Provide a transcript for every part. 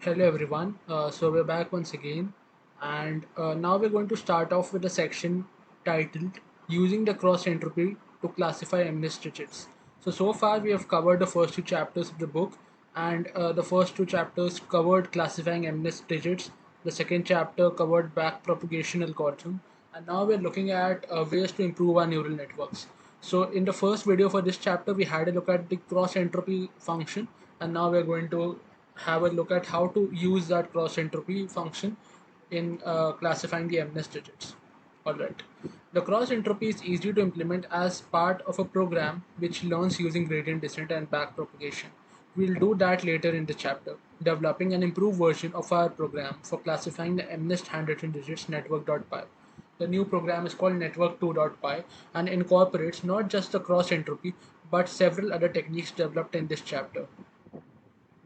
Hello everyone. So we're back once again, and now we're going to start off with a section titled "Using the Cross Entropy to Classify MNIST Digits." So far we have covered the first two chapters of the book, and the first two chapters covered classifying MNIST digits. The second chapter covered backpropagation algorithm, and now we're looking at ways to improve our neural networks. So in the first video for this chapter, we had a look at the cross entropy function, and now we're going to have a look at how to use that cross entropy function in classifying the MNIST digits. Alright. The cross entropy is easy to implement as part of a program which learns using gradient descent and backpropagation. We'll do that later in the chapter, developing an improved version of our program for classifying the MNIST handwritten digits network.py. The new program is called network2.py and incorporates not just the cross entropy but several other techniques developed in this chapter.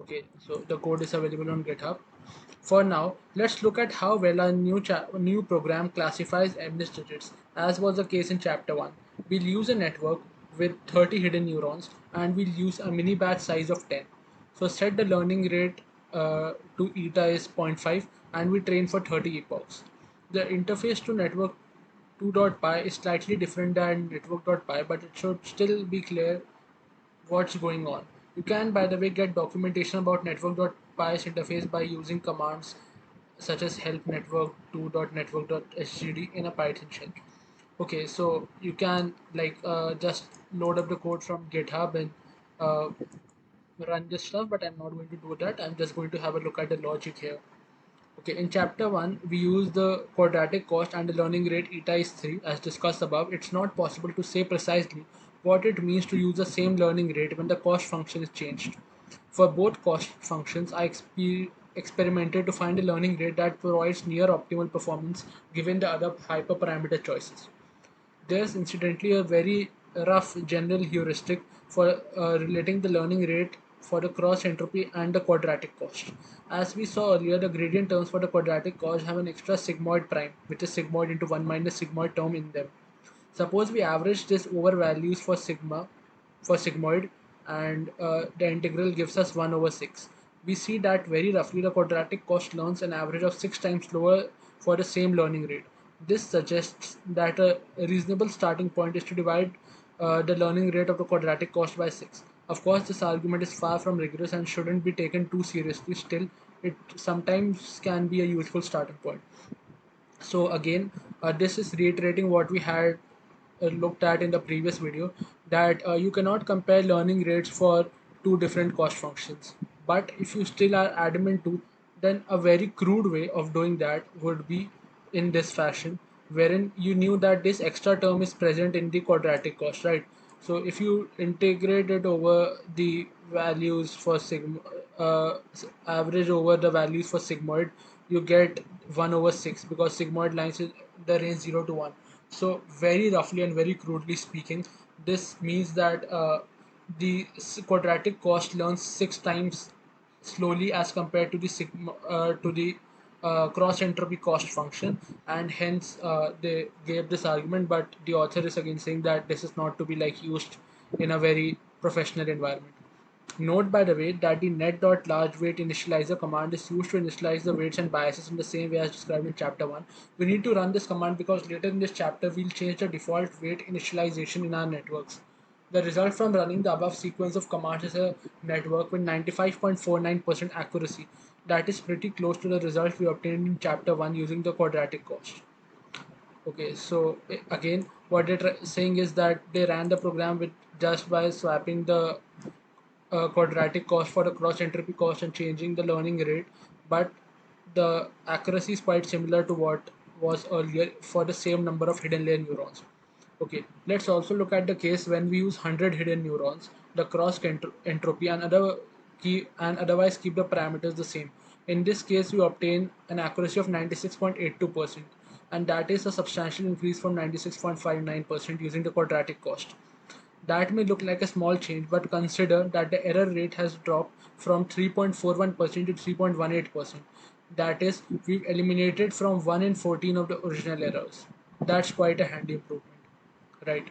Okay, so the code is available on GitHub. For now, let's look at how well our new program classifies MNIST digits, as was the case in Chapter 1. We'll use a network with 30 hidden neurons and we'll use a mini batch size of 10. So set the learning rate to eta is 0.5 and we train for 30 epochs. The interface to network 2.py is slightly different than network.py, but it should still be clear what's going on. You can, by the way, get documentation about network.py's interface by using commands such as help network2.network.hgd in a Python shell. Okay, so you can just load up the code from GitHub and uh, run this stuff, but I'm not going to do that. I'm just going to have a look at the logic here. Okay, in chapter 1, we use the quadratic cost and the learning rate eta is 3 as discussed above. It's not possible to say precisely what it means to use the same learning rate when the cost function is changed. For both cost functions, I experimented to find a learning rate that provides near optimal performance given the other hyperparameter choices. There's incidentally a very rough general heuristic for relating the learning rate for the cross entropy and the quadratic cost. As we saw earlier, the gradient terms for the quadratic cost have an extra sigmoid prime, which is sigmoid into 1 minus sigmoid term in them. Suppose we average this over values for sigmoid and the integral gives us 1 over 6. We see that very roughly the quadratic cost learns an average of 6 times slower for the same learning rate. This suggests that a reasonable starting point is to divide the learning rate of the quadratic cost by 6. Of course, this argument is far from rigorous and shouldn't be taken too seriously. Still, it sometimes can be a useful starting point. So again, this is reiterating what we had looked at in the previous video, that you cannot compare learning rates for two different cost functions. But if you still are adamant to, then a very crude way of doing that would be in this fashion, wherein you knew that this extra term is present in the quadratic cost, right? So if you integrate it over the values for sigma, average over the values for sigmoid, you get 1 over 6 because sigmoid lines is the range 0 to 1. So very roughly and very crudely speaking, this means that the quadratic cost learns 6 times slowly as compared to the sigma to the cross entropy cost function, and hence they gave this argument, but the author is again saying that this is not to be used in a very professional environment. Note, by the way, that the net.largeweight initializer command is used to initialize the weights and biases in the same way as described in chapter 1. We need to run this command because later in this chapter we'll change the default weight initialization in our networks. The result from running the above sequence of commands is a network with 95.49% accuracy. That is pretty close to the result we obtained in chapter 1 using the quadratic cost. Okay, so again, what they're saying is that they ran the program with just by swapping the quadratic cost for the cross entropy cost and changing the learning rate, but the accuracy is quite similar to what was earlier for the same number of hidden layer neurons. Okay, let's also look at the case when we use 100 hidden neurons, the cross entropy and other key and otherwise keep the parameters the same. In this case, we obtain an accuracy of 96.82%, and that is a substantial increase from 96.59% using the quadratic cost. That may look like a small change, but consider that the error rate has dropped from 3.41% to 3.18%. That is, we've eliminated from 1 in 14 of the original errors. That's quite a handy improvement, right?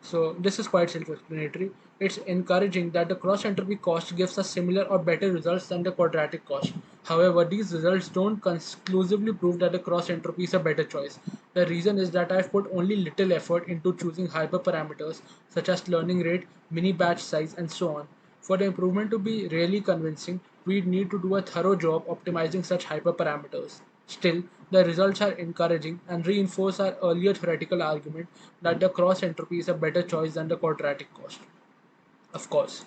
So this is quite self-explanatory. It's encouraging that the cross-entropy cost gives us similar or better results than the quadratic cost. However, these results don't conclusively prove that the cross-entropy is a better choice. The reason is that I've put only little effort into choosing hyperparameters such as learning rate, mini batch size, and so on. For the improvement to be really convincing, we'd need to do a thorough job optimizing such hyperparameters. Still, the results are encouraging and reinforce our earlier theoretical argument that the cross entropy is a better choice than the quadratic cost. Of course,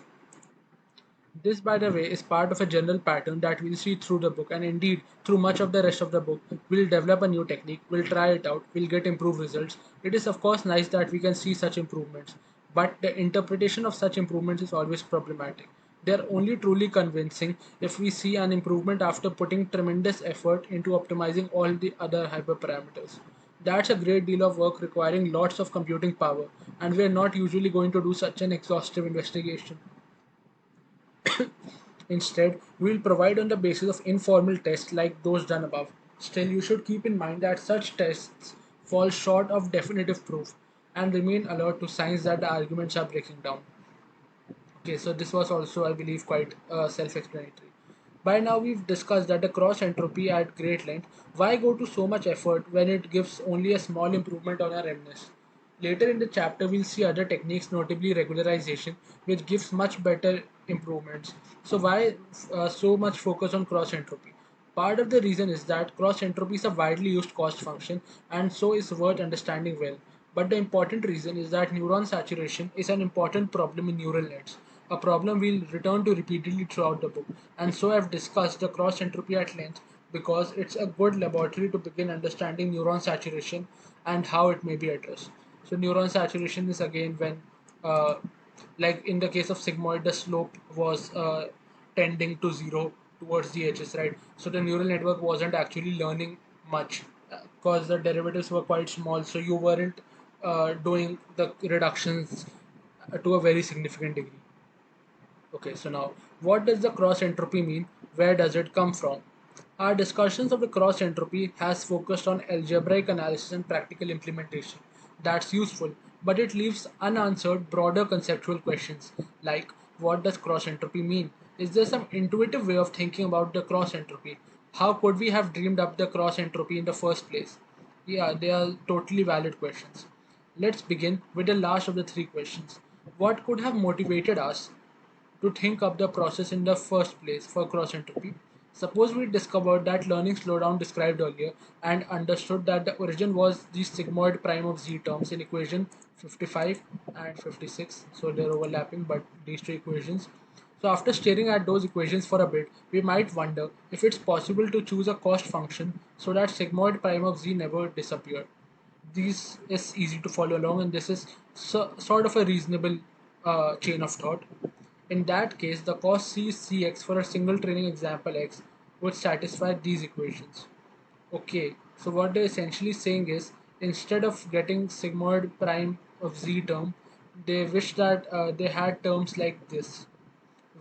this, by the way, is part of a general pattern that we'll see through the book, and indeed through much of the rest of the book. We'll develop a new technique, we'll try it out, we'll get improved results. It is, of course, nice that we can see such improvements, but the interpretation of such improvements is always problematic. They are only truly convincing if we see an improvement after putting tremendous effort into optimizing all the other hyperparameters. That's a great deal of work requiring lots of computing power, and we are not usually going to do such an exhaustive investigation. Instead, we will provide on the basis of informal tests like those done above. Still, you should keep in mind that such tests fall short of definitive proof and remain alert to signs that the arguments are breaking down. Okay, so this was also, I believe, quite self-explanatory. By now, we've discussed that the cross entropy at great length. Why go to so much effort when it gives only a small improvement on our MNIST? Later in the chapter, we'll see other techniques, notably regularization, which gives much better improvements. So why so much focus on cross entropy? Part of the reason is that cross entropy is a widely used cost function and so is worth understanding well. But the important reason is that neuron saturation is an important problem in neural nets, a problem we'll return to repeatedly throughout the book. And so I've discussed the cross entropy at length because it's a good laboratory to begin understanding neuron saturation and how it may be addressed. So neuron saturation is again when, uh, like in the case of sigmoid, the slope was tending to zero towards the edges, right? So the neural network wasn't actually learning much because the derivatives were quite small, so you weren't doing the reductions to a very significant degree. Okay, so now what does the cross entropy mean? Where does it come from? Our discussions of the cross entropy has focused on algebraic analysis and practical implementation. That's useful, but it leaves unanswered broader conceptual questions like what does cross entropy mean? Is there some intuitive way of thinking about the cross entropy? How could we have dreamed up the cross entropy in the first place? Yeah, they are totally valid questions. Let's begin with the last of the three questions. What could have motivated us to think up the process in the first place for cross entropy? Suppose we discovered that learning slowdown described earlier and understood that the origin was the sigmoid prime of z terms in equation 55 and 56. So they're overlapping, but these two equations. So after staring at those equations for a bit, we might wonder if it's possible to choose a cost function so that sigmoid prime of z never disappeared. This is easy to follow along, and this is sort of a reasonable chain of thought. In that case, the cos C Cx for a single training example x would satisfy these equations. Okay, so what they're essentially saying is instead of getting sigmoid prime of z term, they wish that they had terms like this,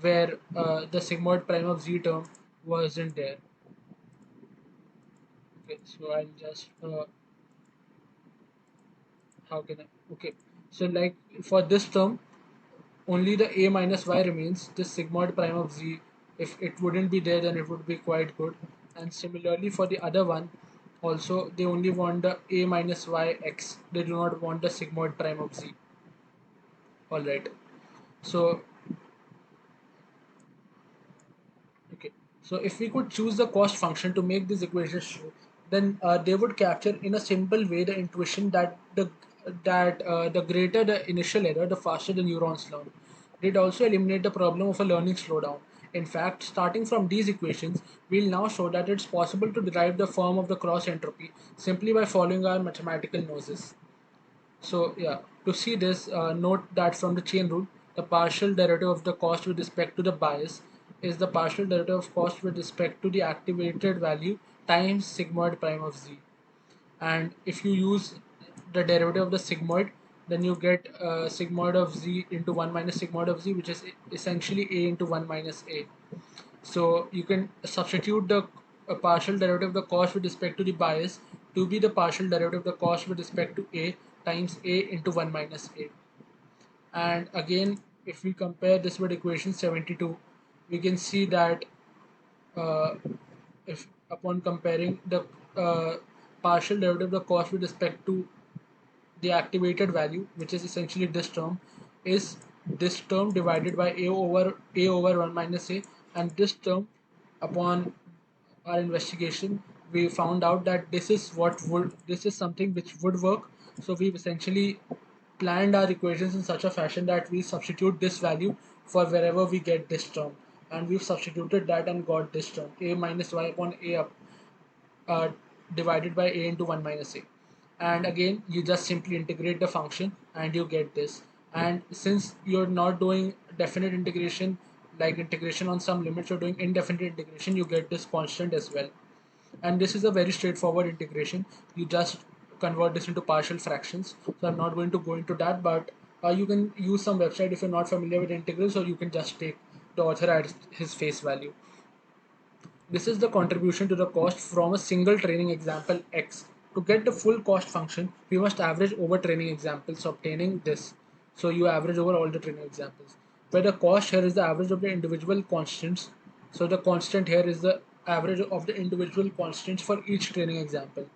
where the sigmoid prime of z term wasn't there. Okay, so I'll just how can I? Okay, so like for this term, only the a minus y remains, this sigmoid prime of z. If it wouldn't be there, then it would be quite good. And similarly for the other one, also they only want the a minus y x. They do not want the sigmoid prime of z. Alright. So okay. So if we could choose the cost function to make these equations true, then they would capture in a simple way the intuition that the greater the initial error, the faster the neurons learn. They'd also eliminate the problem of a learning slowdown. In fact, starting from these equations, we'll now show that it's possible to derive the form of the cross entropy simply by following our mathematical noses. So yeah, to see this, note that from the chain rule, the partial derivative of the cost with respect to the bias is the partial derivative of cost with respect to the activated value times sigmoid prime of z. And if you use the derivative of the sigmoid, then you get sigmoid of z into 1 minus sigmoid of z, which is essentially a into 1 minus a. So you can substitute the partial derivative of the cost with respect to the bias to be the partial derivative of the cost with respect to a times a into 1 minus a. And again, if we compare this with equation 72, we can see that uh, if upon comparing the uh, partial derivative of the cost with respect to the activated value, which is essentially this term, is this term divided by a over 1 minus a, and this term, upon our investigation, we found out that this is something which would work. So we've essentially planned our equations in such a fashion that we substitute this value for wherever we get this term, and we've substituted that and got this term, a minus y upon a up, uh, divided by a into 1 minus a. And again, you just simply integrate the function and you get this. And since you're not doing definite integration, like integration on some limits, you're doing indefinite integration, you get this constant as well. And this is a very straightforward integration. You just convert this into partial fractions. So I'm not going to go into that, but you can use some website if you're not familiar with integrals, or you can just take the author at his face value. This is the contribution to the cost from a single training example X. To get the full cost function, we must average over training examples, obtaining this. So you average over all the training examples. Where the cost here is the average of the individual constants. So the constant here is the average of the individual constants for each training example.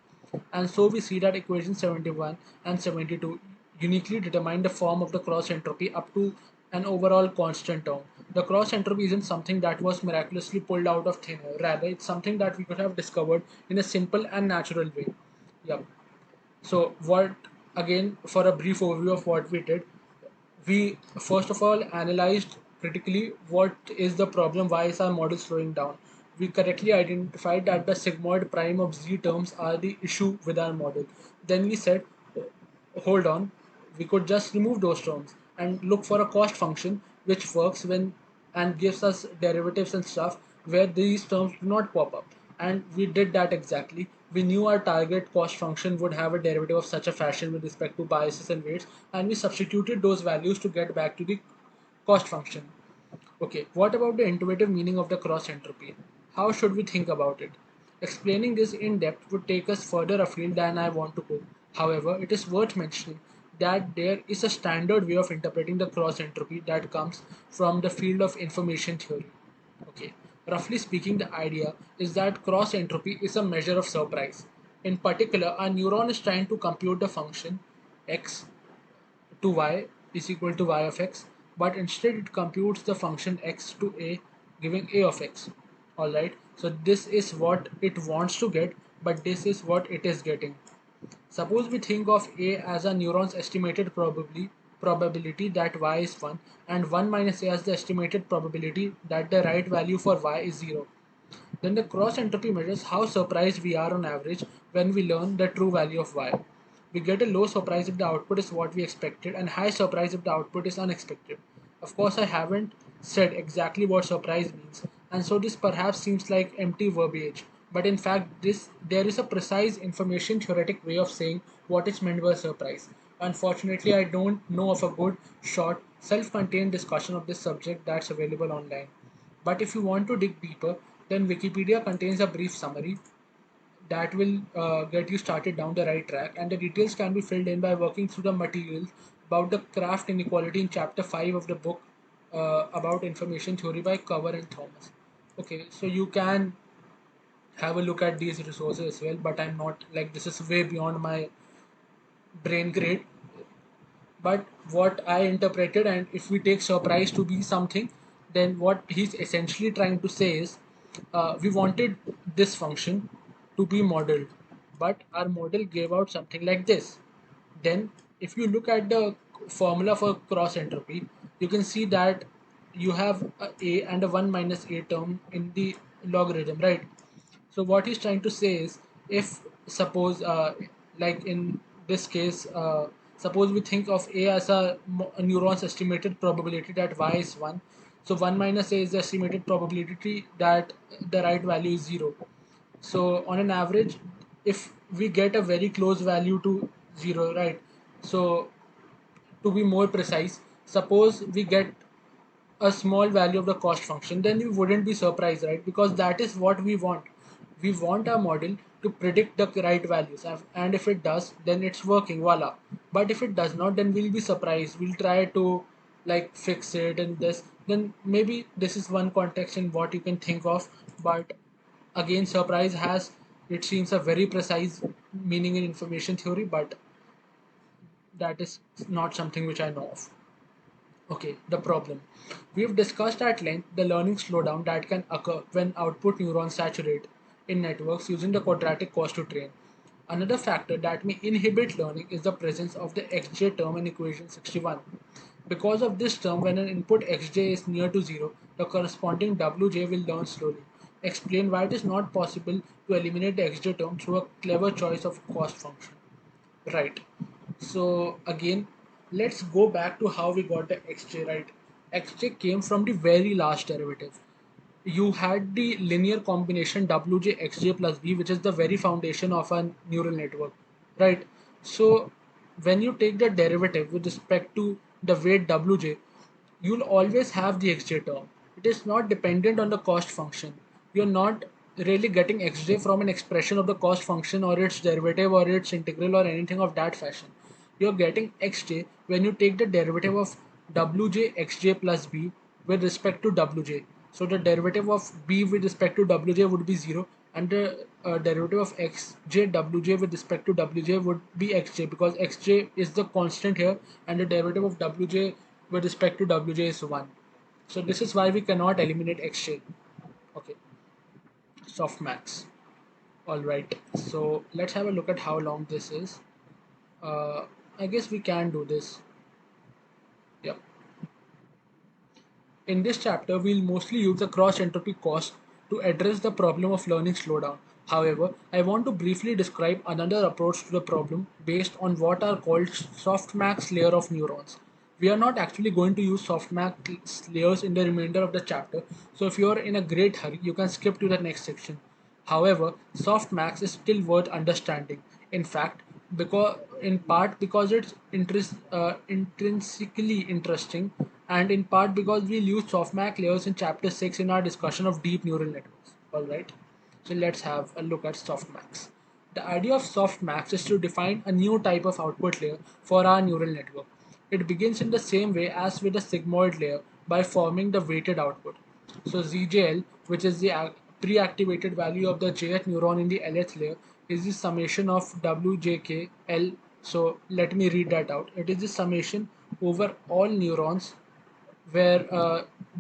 And so we see that equation 71 and 72 uniquely determine the form of the cross entropy up to an overall constant term. The cross entropy isn't something that was miraculously pulled out of thin air. Rather, it's something that we could have discovered in a simple and natural way. Yep. So what, again, for a brief overview of what we did, we first of all analyzed critically what is the problem, why is our model slowing down. We correctly identified that the sigmoid prime of z terms are the issue with our model. Then we said, hold on, we could just remove those terms and look for a cost function which works when and gives us derivatives and stuff where these terms do not pop up. And we did that exactly. We knew our target cost function would have a derivative of such a fashion with respect to biases and weights, and we substituted those values to get back to the cost function. Okay, what about the intuitive meaning of the cross entropy? How should we think about it? Explaining this in depth would take us further afield than I want to go. However, it is worth mentioning that there is a standard way of interpreting the cross entropy that comes from the field of information theory. Okay, roughly speaking, the idea is that cross entropy is a measure of surprise. In particular, a neuron is trying to compute the function x to y is equal to y of x, but instead it computes the function x to a, giving a of x. Alright, so this is what it wants to get, but this is what it is getting. Suppose we think of a as a neuron's estimated probability that y is 1, and 1 minus a as the estimated probability that the right value for y is 0. Then the cross entropy measures how surprised we are on average when we learn the true value of y. We get a low surprise if the output is what we expected, and high surprise if the output is unexpected. Of course, I haven't said exactly what surprise means, and so this perhaps seems like empty verbiage. But in fact, there is a precise information theoretic way of saying what is meant by surprise. Unfortunately, I don't know of a good, short, self-contained discussion of this subject that's available online. But if you want to dig deeper, then Wikipedia contains a brief summary that will get you started down the right track, and the details can be filled in by working through the materials about the craft inequality in chapter 5 of the book about information theory by Cover and Thomas. Okay, so you can have a look at these resources as well, but I'm not like this is way beyond my brain grade. But what I interpreted, and if we take surprise to be something, then what he's essentially trying to say is we wanted this function to be modeled, but our model gave out something like this. Then if you look at the formula for cross entropy, you can see that you have a and a 1 minus a term in the logarithm, right? So what he's trying to say is, if suppose, like in this case, suppose we think of a as a neuron's estimated probability that y is 1. So 1 minus a is the estimated probability that the right value is 0. So on an average, if we get a very close value to 0, right? So to be more precise, suppose we get a small value of the cost function, then we wouldn't be surprised, right? Because that is what we want. We want our model to predict the right values, and if it does, then it's working, voila. But if it does not, then we'll be surprised. We'll try to like fix it and this. Then maybe this is one context in what you can think of. But again, surprise has, it seems, a very precise meaning in information theory, but that is not something which I know of. Okay, the problem. We've discussed at length the learning slowdown that can occur when output neurons saturate in networks using the quadratic cost to train. Another factor that may inhibit learning is the presence of the xj term in equation 61. Because of this term, when an input xj is near to 0, the corresponding wj will learn slowly. Explain why it is not possible to eliminate the xj term through a clever choice of cost function. Right. So again, let's go back to how we got the xj, right? Xj came from the very last derivative. You had the linear combination wj xj plus b, which is the very foundation of a neural network, right? So when you take the derivative with respect to the weight wj, you'll always have the xj term. It is not dependent on the cost function. You're not really getting xj from an expression of the cost function or its derivative or its integral or anything of that fashion. You're getting xj when you take the derivative of wj xj plus b with respect to wj. So the derivative of b with respect to wj would be 0, and the derivative of xj wj with respect to wj would be xj, because xj is the constant here and the derivative of wj with respect to wj is 1. So this is why we cannot eliminate xj. Okay, softmax. Alright, so let's have a look at how long this is. Uh, I guess we can do this. Yep. In this chapter, we'll mostly use the cross-entropy cost to address the problem of learning slowdown. However, I want to briefly describe another approach to the problem based on what are called softmax layer of neurons. We are not actually going to use softmax layers in the remainder of the chapter, so if you are in a great hurry, you can skip to the next section. However, softmax is still worth understanding. In fact, because in part because it's intrinsically interesting, and in part because we'll use softmax layers in chapter 6 in our discussion of deep neural networks. Alright, so let's have a look at softmax. The idea of softmax is to define a new type of output layer for our neural network. It begins in the same way as with the sigmoid layer by forming the weighted output. So ZJL, which is the pre-activated value of the jth neuron in the LH layer, is the summation of WJKL. So let me read that out. It is the summation over all neurons where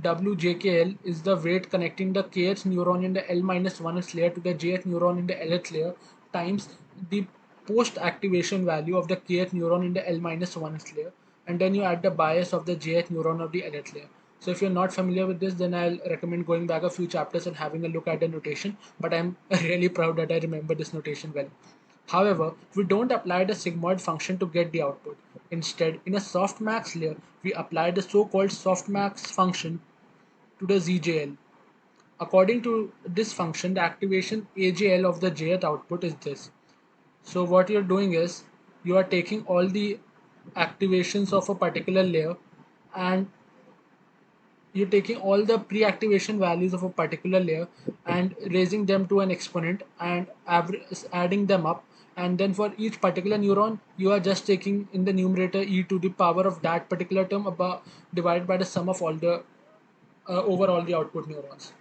WJKL is the weight connecting the kth neuron in the L minus 1th layer to the jth neuron in the Lth layer times the post activation value of the kth neuron in the L minus 1th layer, and then you add the bias of the jth neuron of the Lth layer. So if you're not familiar with this, then I'll recommend going back a few chapters and having a look at the notation, but I'm really proud that I remember this notation well. However, we don't apply the sigmoid function to get the output. Instead, in a softmax layer, we apply the so-called softmax function to the ZJL. According to this function, the activation AJL of the jth output is this. So what you're doing is you are taking all the activations of a particular layer, and you're taking all the pre-activation values of a particular layer and raising them to an exponent and adding them up, and then for each particular neuron you are just taking in the numerator e to the power of that particular term about divided by the sum of all the over all the output neurons.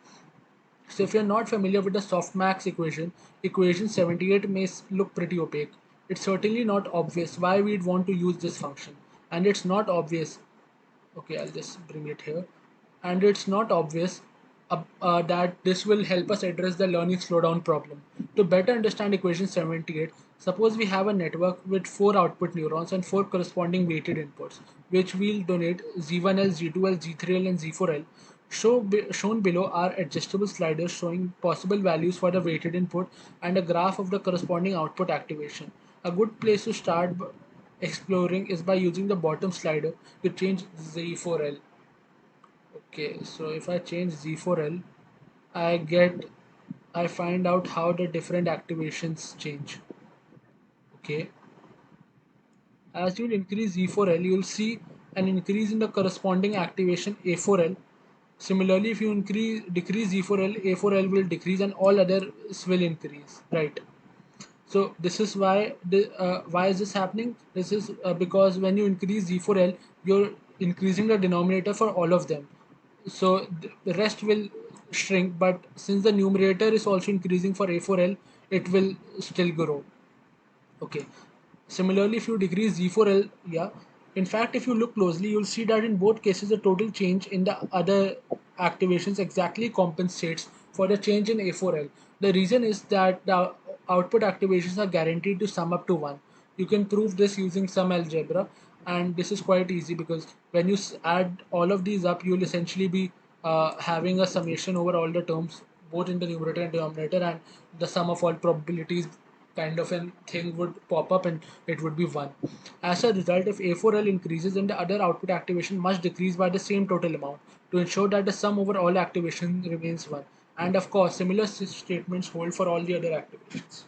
So if you're not familiar with the softmax equation, equation 78 may look pretty opaque. It's certainly not obvious why we'd want to use this function, and it's not obvious. Okay, I'll just bring it here. And it's not obvious that this will help us address the learning slowdown problem. To better understand equation 78, suppose we have a network with 4 output neurons and 4 corresponding weighted inputs, which we'll donate Z1L, Z2L, Z3L, and Z4L. Shown below are adjustable sliders showing possible values for the weighted input and a graph of the corresponding output activation. A good place to start exploring is by using the bottom slider to change Z4L. Okay, so if I change Z4L, I get, I find out how the different activations change. Okay, as you increase Z4L, you'll see an increase in the corresponding activation A4L, Similarly, if you decrease E4L, A4L will decrease and all others will increase, right? So this is why is this happening? This is because when you increase Z4L, you're increasing the denominator for all of them. So the rest will shrink, but since the numerator is also increasing for A4L, it will still grow. Okay. Similarly, if you decrease Z4L, yeah. In fact, if you look closely, you'll see that in both cases, the total change in the other activations exactly compensates for the change in A4L. The reason is that the output activations are guaranteed to sum up to 1. You can prove this using some algebra, and this is quite easy because when you add all of these up, you'll essentially be having a summation over all the terms, both in the numerator and denominator, and the sum of all probabilities kind of a thing would pop up and it would be 1. As a result, if A4L increases, then the other output activation must decrease by the same total amount to ensure that the sum over all activation remains 1. And of course, similar statements hold for all the other activations.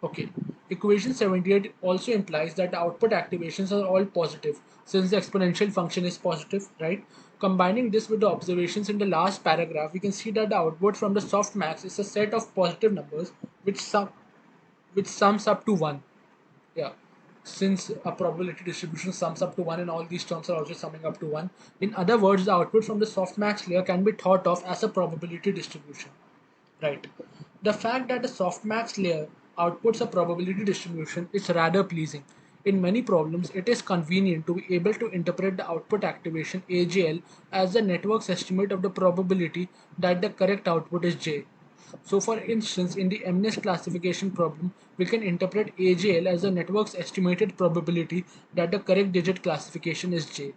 Okay, equation 78 also implies that the output activations are all positive since the exponential function is positive, right? Combining this with the observations in the last paragraph, we can see that the output from the softmax is a set of positive numbers which sums up to 1. Yeah. Since a probability distribution sums up to 1 and all these terms are also summing up to 1. In other words, the output from the softmax layer can be thought of as a probability distribution. Right. The fact that the softmax layer outputs a probability distribution is rather pleasing. In many problems, it is convenient to be able to interpret the output activation AJL as the network's estimate of the probability that the correct output is J. So for instance, in the MNIST classification problem, we can interpret AJL as the network's estimated probability that the correct digit classification is J.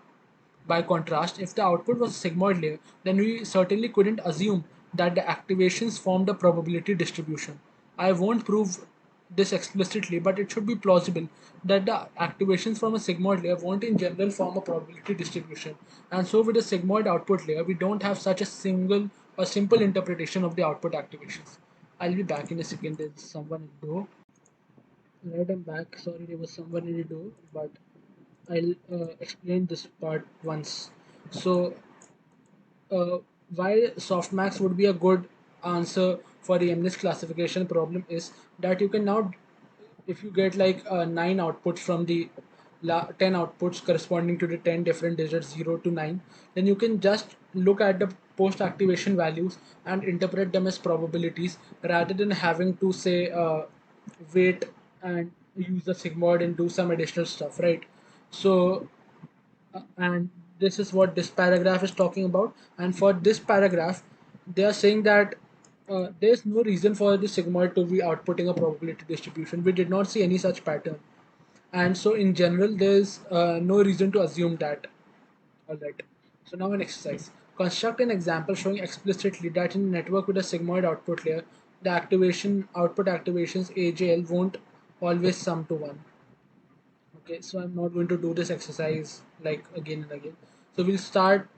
By contrast, if the output was a sigmoid layer, then we certainly couldn't assume that the activations formed a probability distribution. I won't prove this explicitly, but it should be plausible that the activations from a sigmoid layer won't in general form a probability distribution. And so with a sigmoid output layer, we don't have such a simple interpretation of the output activations. I'll be back in a second. There's someone in the door. Right, I'm back. Sorry, there was someone in the door, but I'll explain this part once. So, uh, why softmax would be a good answer for the MNIST classification problem is that you can now, if you get like 9 outputs from the 10 outputs corresponding to the 10 different digits 0 to 9, then you can just look at the post activation values and interpret them as probabilities rather than having to say wait and use the sigmoid and do some additional stuff, right? So and this is what this paragraph is talking about. And for this paragraph, they are saying that there's no reason for the sigmoid to be outputting a probability distribution. We did not see any such pattern, and so in general, there's no reason to assume that. All right. So now an exercise. Construct an example showing explicitly that in a network with a sigmoid output layer, the activation output activations AJL won't always sum to 1. Okay, so I'm not going to do this exercise like again and again. So we'll start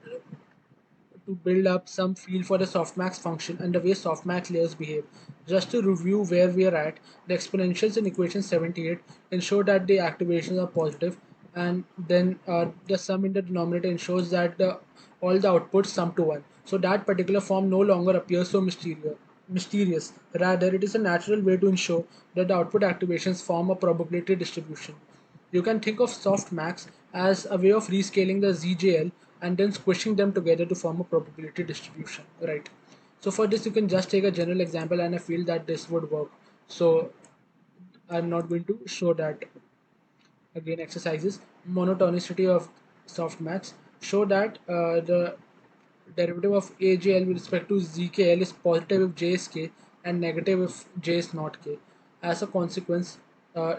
to build up some feel for the softmax function and the way softmax layers behave. Just to review where we are at, the exponentials in equation 78 ensure that the activations are positive, and then the sum in the denominator ensures that all the outputs sum to 1. So that particular form no longer appears so mysterious. Rather, it is a natural way to ensure that the output activations form a probability distribution. You can think of softmax as a way of rescaling the ZJL and then squishing them together to form a probability distribution, right? So for this, you can just take a general example, and I feel that this would work. So I'm not going to show that again. Exercises monotonicity of softmax show that the derivative of AJL with respect to ZKL is positive if J is K and negative if J is not K. As a consequence,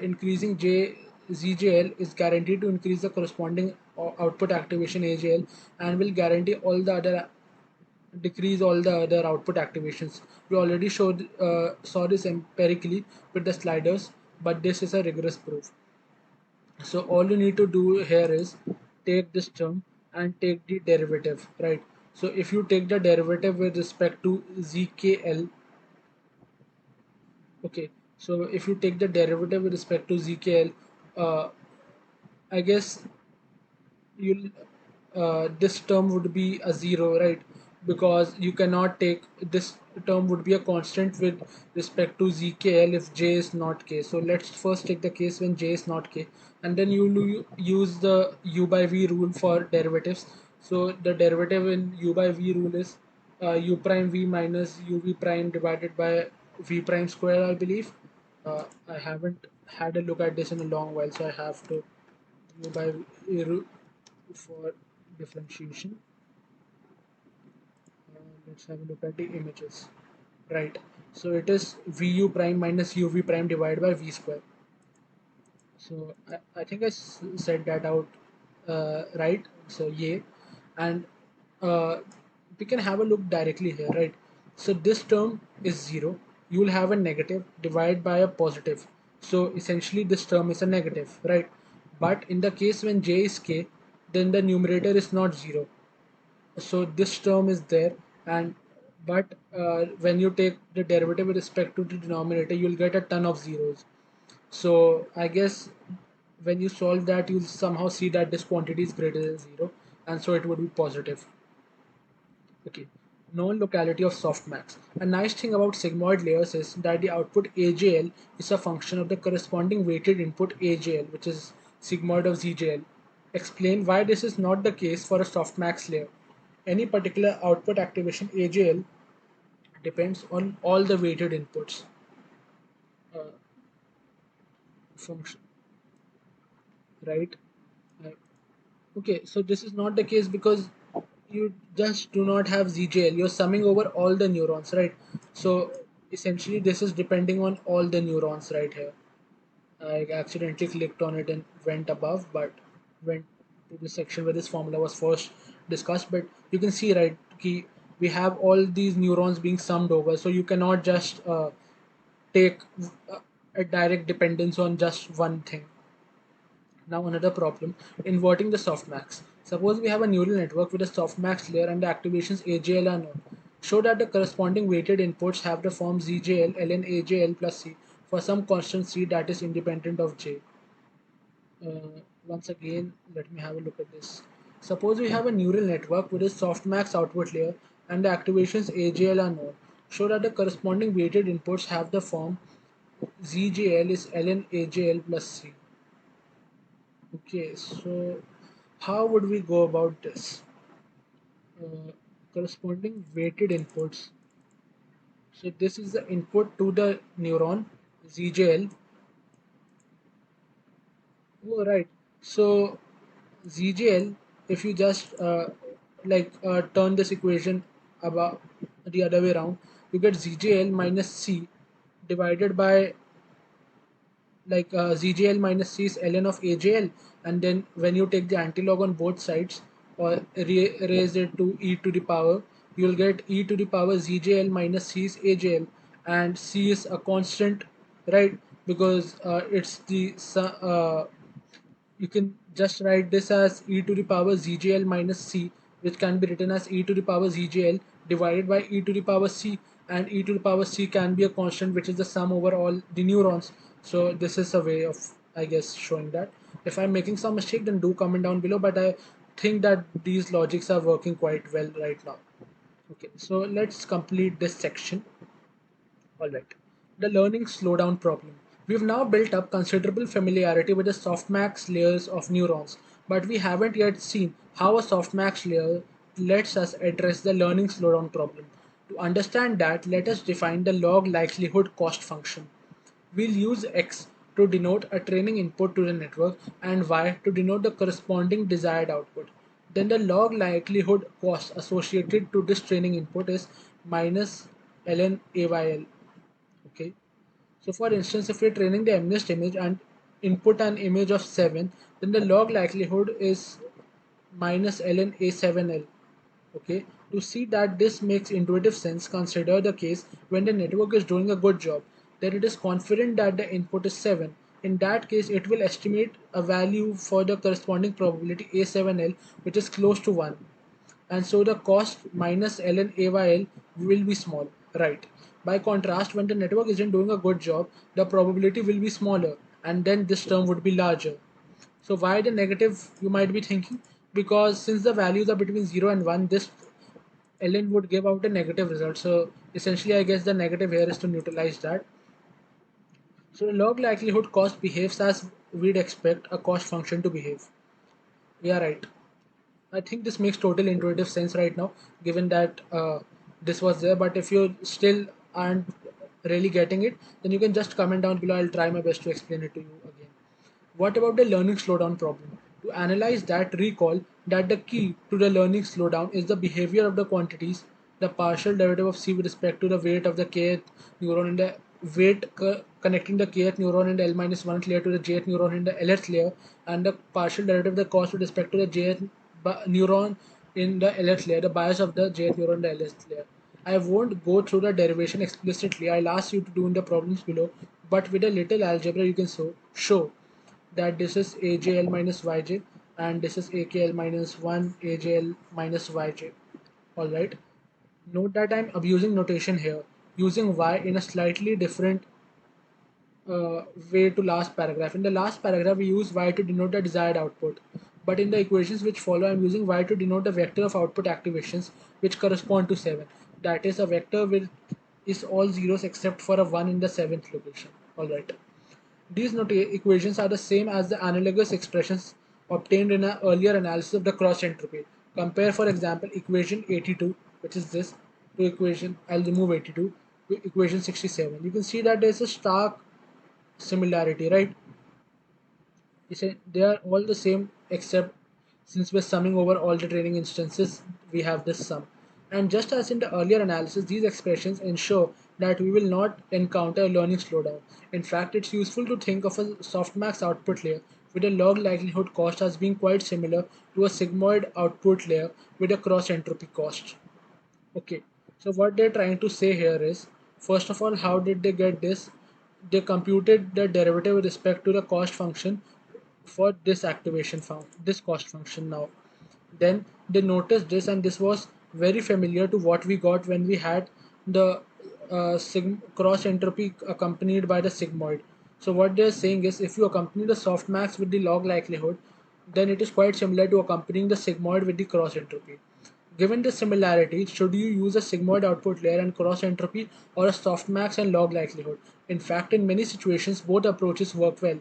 increasing ZJL is guaranteed to increase the corresponding output activation AJL and will guarantee all the other decrease all the other output activations. We already saw this empirically with the sliders, but this is a rigorous proof. So all you need to do here is take this term and take the derivative, right? So if you take the derivative with respect to zkl, okay, so if you take the derivative with respect to zkl, uh, I guess you'll this term would be a 0, right? because you cannot take this term would be a constant with respect to zkl if j is not k. So let's first take the case when j is not k, and then you use the u by v rule for derivatives. So the derivative in u by v rule is u prime v minus uv prime divided by v prime square, I believe. I haven't had a look at this in a long while, so I have to u by v rule for differentiation. Let's have a look at the images. Right. So it is vu prime minus uv prime divided by v square. So I think I said that out right. So yeah, and uh, we can have a look directly here, right? So this term is zero. You will have a negative divided by a positive. So essentially this term is a negative, right? But in the case when j is k, then the numerator is not zero, so this term is there. And but when you take the derivative with respect to the denominator, you'll get a ton of zeros. So I guess when you solve that, you'll somehow see that this quantity is greater than zero, and so it would be positive. Okay. Known locality of softmax. A nice thing about sigmoid layers is that the output AJL is a function of the corresponding weighted input AJL, which is sigmoid of ZJL. Explain why this is not the case for a softmax layer. Any particular output activation AJL depends on all the weighted inputs. Uh, function, right? Uh, Okay, so this is not the case because you just do not have ZJL. You're summing over all the neurons, right? So essentially, this is depending on all the neurons right here. I accidentally clicked on it and went above, but went to the section where this formula was first discussed. But you can see, right, we have all these neurons being summed over, so you cannot just take a direct dependence on just one thing. Now another problem, inverting the softmax. Suppose we have a neural network with a softmax layer and the activations AJL are known. Show that the corresponding weighted inputs have the form ZJL, ln AJL plus C for some constant C that is independent of J. Once again, let me have a look at this. Suppose we have a neural network with a softmax output layer and the activations AJL are known. Show that the corresponding weighted inputs have the form ZJL is ln AJL plus C. Okay, so how would we go about this? Corresponding weighted inputs. So this is the input to the neuron, ZJL. Oh, right. So ZJL, if you just turn this equation about the other way around, you get ZJL minus C divided by ZJL minus C is ln of AJL, and then when you take the antilog on both sides or raise it to e to the power, you'll get e to the power ZJL minus C is AJL, and C is a constant, right? Because it's the you can just write this as e to the power ZJL minus C, which can be written as e to the power ZJL divided by e to the power C, and e to the power C can be a constant which is the sum over all the neurons. So this is a way of, I guess, showing that. If I'm making some mistake, then do comment down below, but I think that these logics are working quite well right now. Okay, so let's complete this section. Alright, the learning slowdown problem. We've now built up considerable familiarity with the softmax layers of neurons, but we haven't yet seen how a softmax layer lets us address the learning slowdown problem. To understand that, let us define the log likelihood cost function. We'll use X to denote a training input to the network and Y to denote the corresponding desired output. Then the log likelihood cost associated to this training input is minus ln AYL. Okay. So for instance, if we're training the MNIST image and input an image of 7, then the log likelihood is minus ln A7L. Okay. To see that this makes intuitive sense, consider the case when the network is doing a good job, that it is confident that the input is 7. In that case, it will estimate a value for the corresponding probability A7L, which is close to 1, and so the cost minus ln AYL will be small, right? By contrast, when the network isn't doing a good job, the probability will be smaller, and then this term would be larger. So why the negative, you might be thinking? Because since the values are between 0 and 1, this ln would give out a negative result. So essentially, I guess the negative here is to neutralize that. So the log likelihood cost behaves as we'd expect a cost function to behave. Yeah, right. I think this makes total intuitive sense right now, given that this was there. But if you still aren't really getting it, then you can just comment down below. I'll try my best to explain it to you again. What about the learning slowdown problem? To analyze that, recall that the key to the learning slowdown is the behavior of the quantities, the partial derivative of c with respect to the weight of the kth neuron in the connecting the kth neuron in the L minus 1th layer to the jth neuron in the Lth layer, and the partial derivative of the cost with respect to the jth neuron in the Lth layer, the bias of the jth neuron in the Lth layer. I won't go through the derivation explicitly. I'll ask you to do in the problems below, but with a little algebra you can show that this is AJL minus YJ and this is AKL minus 1 AJL minus YJ. Alright. Note that I'm abusing notation here, using Y in a slightly different way to last paragraph. In the last paragraph, we use Y to denote the desired output. But in the equations which follow, I'm using Y to denote the vector of output activations which correspond to 7. That is a vector with is all zeros except for a 1 in the 7th location. Alright. These equations are the same as the analogous expressions obtained in an earlier analysis of the cross entropy. Compare, for example, equation 82, which is this, to equation, I'll remove 82, to equation 67. You can see that there's a stark similarity, right? You say they are all the same except since we're summing over all the training instances, we have this sum. And just as in the earlier analysis, these expressions ensure that we will not encounter a learning slowdown. In fact, it's useful to think of a softmax output layer with a log likelihood cost as being quite similar to a sigmoid output layer with a cross entropy cost. Okay, so what they're trying to say here is, first of all, how did they get this? They computed the derivative with respect to the cost function for this activation this cost function now. Then they noticed this, and this was very familiar to what we got when we had the cross entropy accompanied by the sigmoid. So what they're saying is, if you accompany the softmax with the log likelihood, then it is quite similar to accompanying the sigmoid with the cross entropy. Given this similarity, should you use a sigmoid output layer and cross entropy, or a softmax and log likelihood? In fact, in many situations, both approaches work well.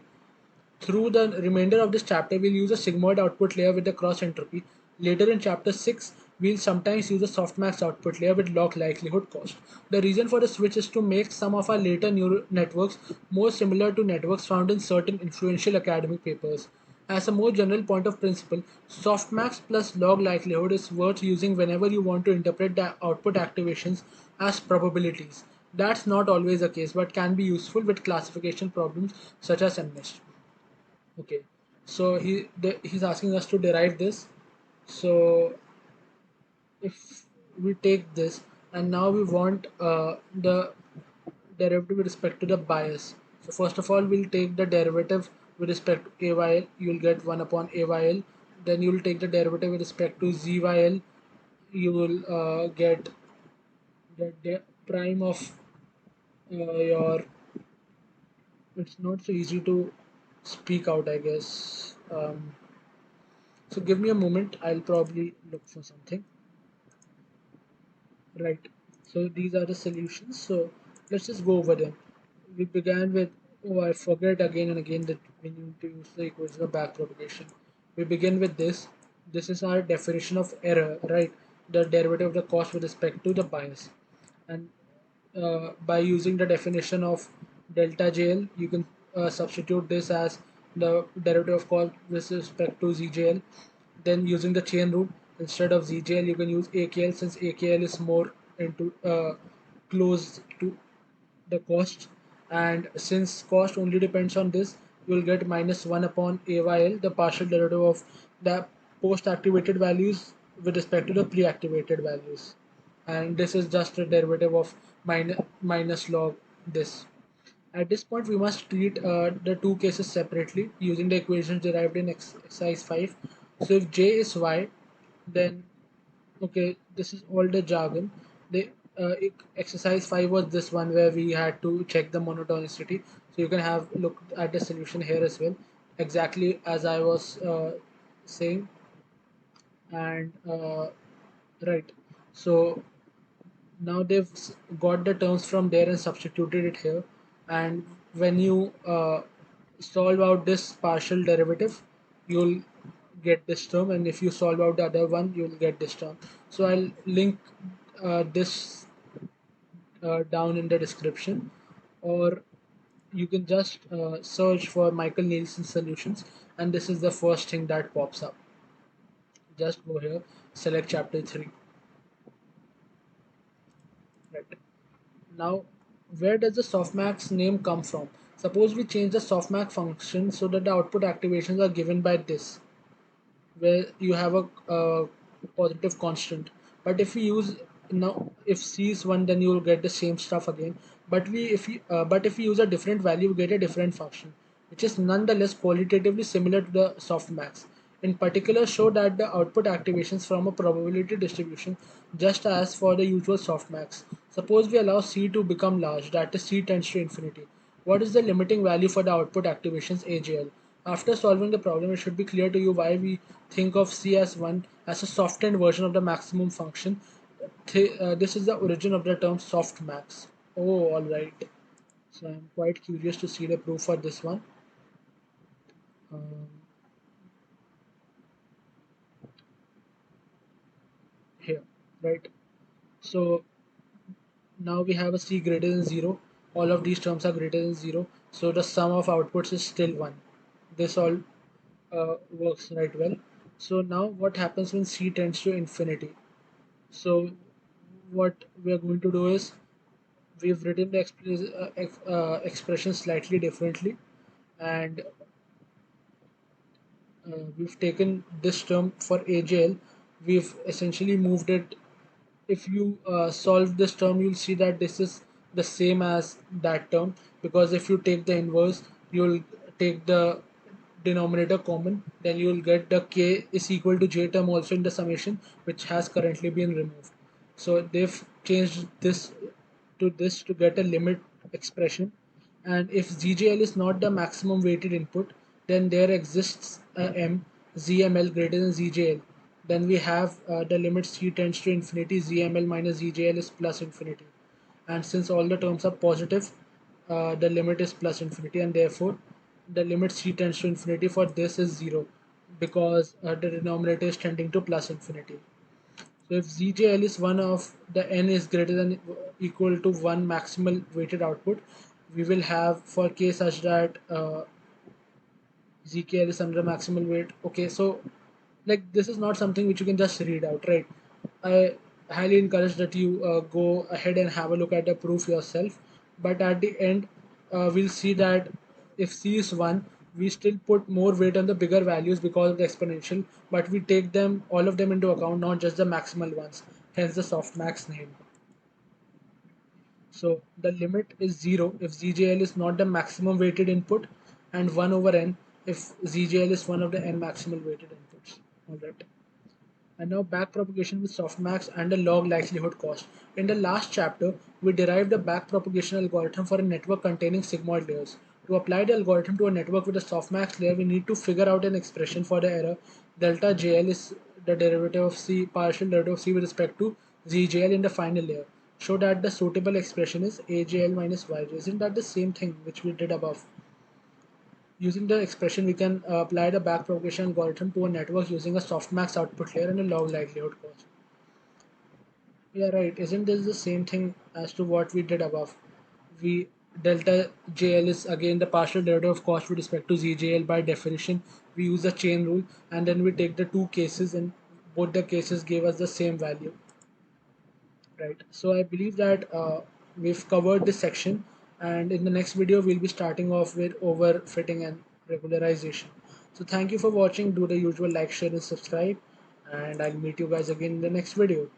Through the remainder of this chapter, we'll use a sigmoid output layer with the cross entropy. Later in chapter 6, we'll sometimes use a softmax output layer with log likelihood cost. The reason for the switch is to make some of our later neural networks more similar to networks found in certain influential academic papers. As a more general point of principle, softmax plus log likelihood is worth using whenever you want to interpret the output activations as probabilities. That's not always the case, but can be useful with classification problems such as MNIST. Okay, so he's asking us to derive this. So if we take this, and now we want the derivative with respect to the bias. So first of all, we'll take the derivative with respect to AYL. You'll get 1 upon AYL. Then you'll take the derivative with respect to ZYL. You will get the prime of your. It's not so easy to speak out, I guess. So give me a moment, I'll probably look for something. Right. So these are the solutions. So let's just go over them. We began with, oh, I forget again and again that we need to use the equation of backpropagation. We begin with this. This is our definition of error, right? The derivative of the cost with respect to the bias. And by using the definition of delta JL, you can substitute this as the derivative of cost with respect to ZJL. Then using the chain rule, instead of ZJL, you can use AKL, since AKL is more into close to the cost, and since cost only depends on this, you will get minus 1 upon AYL, the partial derivative of the post activated values with respect to the pre activated values, and this is just a derivative of minus log this. At this point, we must treat the two cases separately using the equations derived in exercise 5. So if j is y, then okay, this is all the jargon. The exercise 5 was this one where we had to check the monotonicity. So you can have look at the solution here as well, exactly as I was saying. And right, So now they've got the terms from there and substituted it here, and when you solve out this partial derivative, you'll get this term, and if you solve out the other one, you'll get this term. So I'll link this down in the description, or you can just search for Michael Nielsen solutions, and this is the first thing that pops up. Just go here, select chapter 3. Right. Now, where does the softmax name come from? Suppose we change the softmax function so that the output activations are given by this, where you have a positive constant. But if we use now, if C is 1, then you will get the same stuff again. But if we use a different value, we get a different function, which is nonetheless qualitatively similar to the softmax. In particular, show that the output activations from a probability distribution, just as for the usual softmax. Suppose we allow C to become large, that is C tends to infinity. What is the limiting value for the output activations AJL? After solving the problem, it should be clear to you why we think of C as 1 as a softened version of the maximum function. This is the origin of the term softmax. Oh, alright. So I'm quite curious to see the proof for this one. Um, Here, right? So now we have a C greater than 0. All of these terms are greater than 0. So the sum of outputs is still 1. This all works right well. So now what happens when C tends to infinity? So what we are going to do is we've written the expression slightly differently, and we've taken this term for AJL. We've essentially moved it. If you solve this term, you'll see that this is the same as that term, because if you take the inverse, you'll take the denominator common, then you'll get the k is equal to j term also in the summation, which has currently been removed. So they've changed this to get a limit expression, and if ZJL is not the maximum weighted input, then there exists a m ZML greater than ZJL. Then we have the limit C tends to infinity, ZML minus ZJL is plus infinity, and since all the terms are positive, the limit is plus infinity, and therefore the limit C tends to infinity for this is 0, because the denominator is tending to plus infinity. So if ZJL is one of the n is greater than equal to 1 maximal weighted output, we will have for k such that ZKL is under maximal weight. Okay, so like this is not something which you can just read out, right? I highly encourage that you go ahead and have a look at the proof yourself. But at the end, we'll see that if C is 1, we still put more weight on the bigger values because of the exponential, but we take them all of them into account, not just the maximal ones. Hence the softmax name. So the limit is 0 if ZJL is not the maximum weighted input, and 1 over n if ZJL is one of the n maximal weighted inputs. Alright. And now backpropagation with softmax and a log likelihood cost. In the last chapter, we derived a backpropagation algorithm for a network containing sigmoid layers. To apply the algorithm to a network with a softmax layer, we need to figure out an expression for the error. Delta JL is the derivative of C, partial derivative of C with respect to ZJL in the final layer. Show that the suitable expression is AJL minus YJ. Isn't that the same thing which we did above? Using the expression, we can apply the backpropagation algorithm to a network using a softmax output layer and a log likelihood cost. Yeah, right. Isn't this the same thing as to what we did above? We delta JL is again the partial derivative of cost with respect to ZJL. By definition, we use the chain rule, and then we take the two cases, and both the cases gave us the same value. Right. So I believe that we've covered this section, and in the next video we'll be starting off with overfitting and regularization. So thank you for watching. Do the usual like, share, and subscribe, and I'll meet you guys again in the next video.